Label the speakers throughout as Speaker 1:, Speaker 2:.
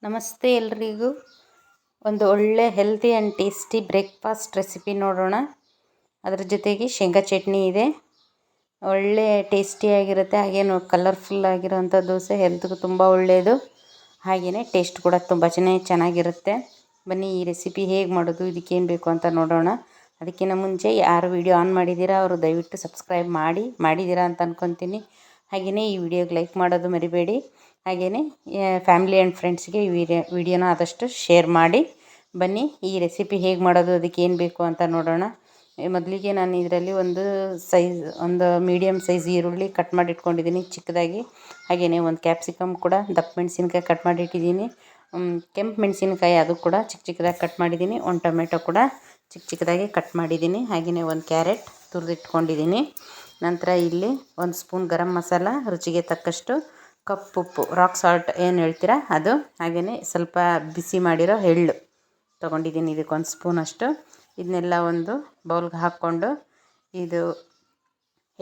Speaker 1: ನಮಸ್ತೆ ಎಲ್ರಿಗೂ. ಒಂದು ಒಳ್ಳೆ healthy and tasty breakfast recipe ನೋಡೋಣ. ಅದರ ಜೊತೆಗೆ ಶೇಂಗಾ ಚಟ್ನಿ ಇದೆ. ಒಳ್ಳೆ ಟೇಸ್ಟಿಯಾಗಿರುತ್ತೆ. ಹಾಗೇನು ಕಲರ್ಫುಲ್ ಆಗಿರೋಂಥ ದೋಸೆ ಹೆಲ್ತ್ಗೂ ತುಂಬ ಒಳ್ಳೆಯದು. ಹಾಗೆಯೇ ಟೇಸ್ಟ್ ಕೂಡ ತುಂಬ ಚೆನ್ನಾಗಿರುತ್ತೆ. ಬನ್ನಿ ಈ ರೆಸಿಪಿ ಹೇಗೆ ಮಾಡೋದು, ಇದಕ್ಕೇನು ಬೇಕು ಅಂತ ನೋಡೋಣ. ಅದಕ್ಕಿಂತ ಮುಂಚೆ ಯಾರು ವಿಡಿಯೋ ಆನ್ ಮಾಡಿದ್ದೀರಾ ಅವರು ದಯವಿಟ್ಟು ಸಬ್ಸ್ಕ್ರೈಬ್ ಮಾಡಿದ್ದೀರಾ ಅಂತ ಅಂದ್ಕೊತೀನಿ. ಹಾಗೆಯೇ ಈ ವಿಡಿಯೋಗೆ ಲೈಕ್ ಮಾಡೋದು ಮರಿಬೇಡಿ. ಹಾಗೆಯೇ ಫ್ಯಾಮಿಲಿ ಆ್ಯಂಡ್ ಫ್ರೆಂಡ್ಸ್ಗೆ ಈ ವಿಡಿಯೋನ ಆದಷ್ಟು ಶೇರ್ ಮಾಡಿ. ಬನ್ನಿ ಈ ರೆಸಿಪಿ ಹೇಗೆ ಮಾಡೋದು, ಅದಕ್ಕೆ ಏನು ಬೇಕು ಅಂತ ನೋಡೋಣ. ಮೊದಲಿಗೆ ನಾನು ಇದರಲ್ಲಿ ಒಂದು ಮೀಡಿಯಮ್ ಸೈಜ್ ಈರುಳ್ಳಿ ಕಟ್ ಮಾಡಿ ಇಟ್ಕೊಂಡಿದ್ದೀನಿ ಚಿಕ್ಕದಾಗಿ. ಹಾಗೆಯೇ ಒಂದು ಕ್ಯಾಪ್ಸಿಕಮ್ ಕೂಡ, ದಪ್ಪ ಮೆಣಸಿನ್ಕಾಯಿ ಕಟ್ ಮಾಡಿ ಇಟ್ಟಿದ್ದೀನಿ. ಕೆಂಪು ಮೆಣಸಿನ್ಕಾಯಿ ಅದು ಕೂಡ ಚಿಕ್ಕದಾಗಿ ಕಟ್ ಮಾಡಿದ್ದೀನಿ. ಒಂದು ಟೊಮೆಟೊ ಕೂಡ ಚಿಕ್ಕದಾಗಿ ಕಟ್ ಮಾಡಿದ್ದೀನಿ. ಹಾಗೆಯೇ ಒಂದು ಕ್ಯಾರೆಟ್ ತುರಿದಿಟ್ಕೊಂಡಿದ್ದೀನಿ. ನಂತರ ಇಲ್ಲಿ ಒಂದು ಸ್ಪೂನ್ ಗರಂ ಮಸಾಲ, ರುಚಿಗೆ ತಕ್ಕಷ್ಟು ಕಪ್ಪು ಉಪ್ಪು, ರಾಕ್ ಸಾಲ್ಟ್ ಏನು ಹೇಳ್ತೀರಾ ಅದು, ಹಾಗೆಯೇ ಸ್ವಲ್ಪ ಬಿಸಿ ಮಾಡಿರೋ ಎಳ್ಳು ತೊಗೊಂಡಿದ್ದೀನಿ. ಇದಕ್ಕೊಂದು ಸ್ಪೂನಷ್ಟು. ಇದನ್ನೆಲ್ಲ ಒಂದು ಬೌಲ್ಗೆ ಹಾಕ್ಕೊಂಡು, ಇದು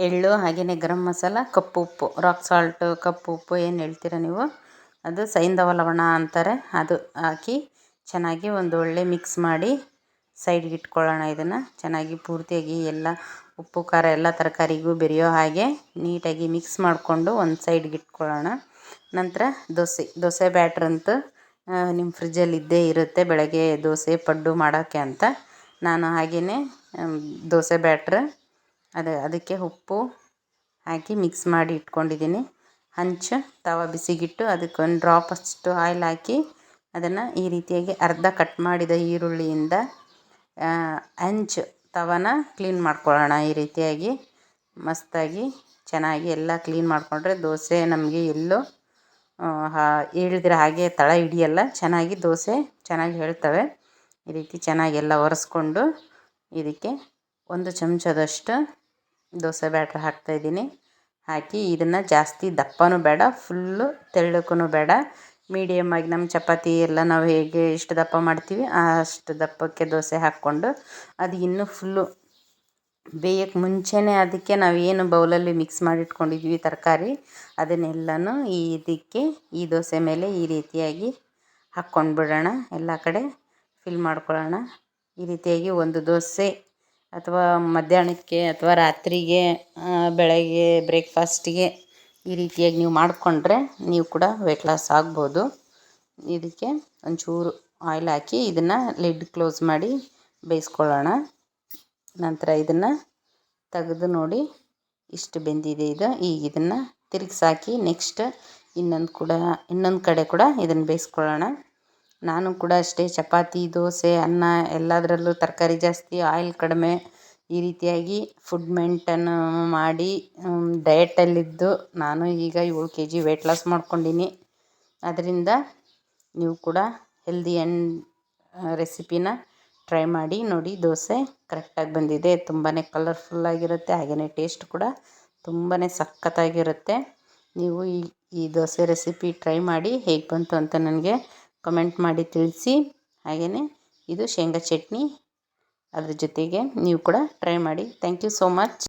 Speaker 1: ಎಳ್ಳು ಹಾಗೆಯೇ ಗರಂ ಮಸಾಲ, ಕಪ್ಪು ಉಪ್ಪು, ರಾಕ್ ಸಾಲ್ಟು, ಕಪ್ಪು ಉಪ್ಪು ಏನು ಹೇಳ್ತೀರ ನೀವು, ಅದು ಸೈಂಧವ ಲವಣ ಅಂತಾರೆ, ಅದು ಹಾಕಿ ಚೆನ್ನಾಗಿ ಒಂದು ಒಳ್ಳೆ ಮಿಕ್ಸ್ ಮಾಡಿ ಸೈಡ್ಗೆ ಇಟ್ಕೊಳ್ಳೋಣ. ಇದನ್ನು ಚೆನ್ನಾಗಿ ಪೂರ್ತಿಯಾಗಿ ಎಲ್ಲ ಉಪ್ಪು ಖಾರ ಎಲ್ಲ ತರಕಾರಿಗೂ ಬೆರೆಯೋ ಹಾಗೆ ನೀಟಾಗಿ ಮಿಕ್ಸ್ ಮಾಡಿಕೊಂಡು ಒಂದು ಸೈಡ್ಗೆ ಇಟ್ಕೊಳ್ಳೋಣ. ನಂತರ ದೋಸೆ ಬ್ಯಾಟ್ರಂತೂ ನಿಮ್ಮ ಫ್ರಿಜ್ಜಲ್ಲಿ ಇದ್ದೇ ಇರುತ್ತೆ, ಬೆಳಗ್ಗೆ ದೋಸೆ ಪಡ್ಡು ಮಾಡೋಕ್ಕೆ ಅಂತ. ನಾನು ಹಾಗೆಯೇ ದೋಸೆ ಬ್ಯಾಟ್ರ್ ಅದಕ್ಕೆ ಉಪ್ಪು ಹಾಕಿ ಮಿಕ್ಸ್ ಮಾಡಿ ಇಟ್ಕೊಂಡಿದ್ದೀನಿ. ಹಂಚು ತವ ಬಿಸಿಗಿಟ್ಟು ಅದಕ್ಕೊಂದು ಡ್ರಾಪ್ ಅಷ್ಟು ಆಯಿಲ್ ಹಾಕಿ ಅದನ್ನು ಈ ರೀತಿಯಾಗಿ ಅರ್ಧ ಕಟ್ ಮಾಡಿದ ಈರುಳ್ಳಿಯಿಂದ ಹಂಚು ತವನ ಕ್ಲೀನ್ ಮಾಡ್ಕೊಳ್ಳೋಣ. ಈ ರೀತಿಯಾಗಿ ಮಸ್ತಾಗಿ ಚೆನ್ನಾಗಿ ಎಲ್ಲ ಕ್ಲೀನ್ ಮಾಡಿಕೊಂಡ್ರೆ ದೋಸೆ ನಮಗೆ ಎಲ್ಲೋ ಹೇಳಿದ್ರೆ ಹಾಗೆ ತಳ ಹಿಡಿಯಲ್ಲ, ಚೆನ್ನಾಗಿ ದೋಸೆ ಚೆನ್ನಾಗಿ ಹೇಳ್ತವೆ. ಈ ರೀತಿ ಚೆನ್ನಾಗಿ ಎಲ್ಲ ಒರೆಸ್ಕೊಂಡು ಇದಕ್ಕೆ ಒಂದು ಚಮಚದಷ್ಟು ದೋಸೆ ಬ್ಯಾಟ್ರ್ ಹಾಕ್ತಾಯಿದ್ದೀನಿ. ಹಾಕಿ ಇದನ್ನು ಜಾಸ್ತಿ ದಪ್ಪನೂ ಬೇಡ, ಫುಲ್ಲು ತೆಳ್ಳಕ್ಕೂ ಬೇಡ, ಮೀಡಿಯಮ್ ಆಗಿ ನಮ್ಮ ಚಪಾತಿ ಎಲ್ಲ ನಾವು ಹೇಗೆ ಇಷ್ಟು ದಪ್ಪ ಮಾಡ್ತೀವಿ ಅಷ್ಟು ದಪ್ಪಕ್ಕೆ ದೋಸೆ ಹಾಕ್ಕೊಂಡು, ಅದು ಇನ್ನೂ ಫುಲ್ಲು ಬೇಯೋಕ್ಕೆ ಮುಂಚೆನೇ ಅದಕ್ಕೆ ನಾವು ಏನು ಬೌಲಲ್ಲಿ ಮಿಕ್ಸ್ ಮಾಡಿಟ್ಕೊಂಡಿದ್ವಿ ತರಕಾರಿ, ಅದನ್ನೆಲ್ಲನೂ ಇದಕ್ಕೆ ಈ ದೋಸೆ ಮೇಲೆ ಈ ರೀತಿಯಾಗಿ ಹಾಕ್ಕೊಂಡು ಬಿಡೋಣ. ಎಲ್ಲ ಕಡೆ ಫಿಲ್ ಮಾಡ್ಕೊಳ್ಳೋಣ. ಈ ರೀತಿಯಾಗಿ ಒಂದು ದೋಸೆ ಅಥವಾ ಮಧ್ಯಾಹ್ನಕ್ಕೆ ಅಥವಾ ರಾತ್ರಿಗೆ, ಬೆಳಗ್ಗೆ ಬ್ರೇಕ್ಫಾಸ್ಟಿಗೆ ಈ ರೀತಿಯಾಗಿ ನೀವು ಮಾಡಿಕೊಂಡ್ರೆ ನೀವು ಕೂಡ ವೆಯ್ಟ್ ಲಾಸ್ ಆಗ್ಬೋದು. ಇದಕ್ಕೆ ಒಂಚೂರು ಆಯಿಲ್ ಹಾಕಿ ಇದನ್ನು ಲಿಡ್ ಕ್ಲೋಸ್ ಮಾಡಿ ಬೇಯಿಸ್ಕೊಳ್ಳೋಣ. ನಂತರ ಇದನ್ನು ತೆಗೆದು ನೋಡಿ ಇಷ್ಟು ಬೆಂದಿದೆ ಇದು. ಈಗ ಇದನ್ನು ತಿರುಗಿಸಾಕಿ ನೆಕ್ಸ್ಟ್ ಇನ್ನೊಂದು ಕಡೆ ಕೂಡ ಇದನ್ನು ಬೇಯಿಸ್ಕೊಳ್ಳೋಣ. ನಾನು ಕೂಡ ಅಷ್ಟೇ, ಚಪಾತಿ, ದೋಸೆ, ಅನ್ನ ಎಲ್ಲದರಲ್ಲೂ ತರಕಾರಿ ಜಾಸ್ತಿ, ಆಯಿಲ್ ಕಡಿಮೆ, ಈ ರೀತಿಯಾಗಿ ಫುಡ್ ಮೇಂಟೈನ್ ಮಾಡಿ ಡಯಟಲ್ಲಿದ್ದು ನಾನು ಈಗ 7 kg ವೆಯ್ಟ್ ಲಾಸ್ ಮಾಡ್ಕೊಂಡೀನಿ. ಅದರಿಂದ ನೀವು ಕೂಡ ಹೆಲ್ದಿ ಆ್ಯಂಡ್ ರೆಸಿಪಿನ ಟ್ರೈ ಮಾಡಿ ನೋಡಿ. ದೋಸೆ ಕರೆಕ್ಟಾಗಿ ಬಂದಿದೆ, ತುಂಬಾ ಕಲರ್ಫುಲ್ಲಾಗಿರುತ್ತೆ, ಹಾಗೆಯೇ ಟೇಸ್ಟ್ ಕೂಡ ತುಂಬಾ ಸಖತ್ತಾಗಿರುತ್ತೆ. ನೀವು ಈ ದೋಸೆ ರೆಸಿಪಿ ಟ್ರೈ ಮಾಡಿ ಹೇಗೆ ಬಂತು ಅಂತ ನನಗೆ ಕಮೆಂಟ್ ಮಾಡಿ ತಿಳಿಸಿ. ಹಾಗೆಯೇ ಇದು ಶೇಂಗಾ ಚಟ್ನಿ, ಅದ್ರ ಜೊತೆಗೆ ನೀವು ಕೂಡ ಟ್ರೈ ಮಾಡಿ. Thank you so much.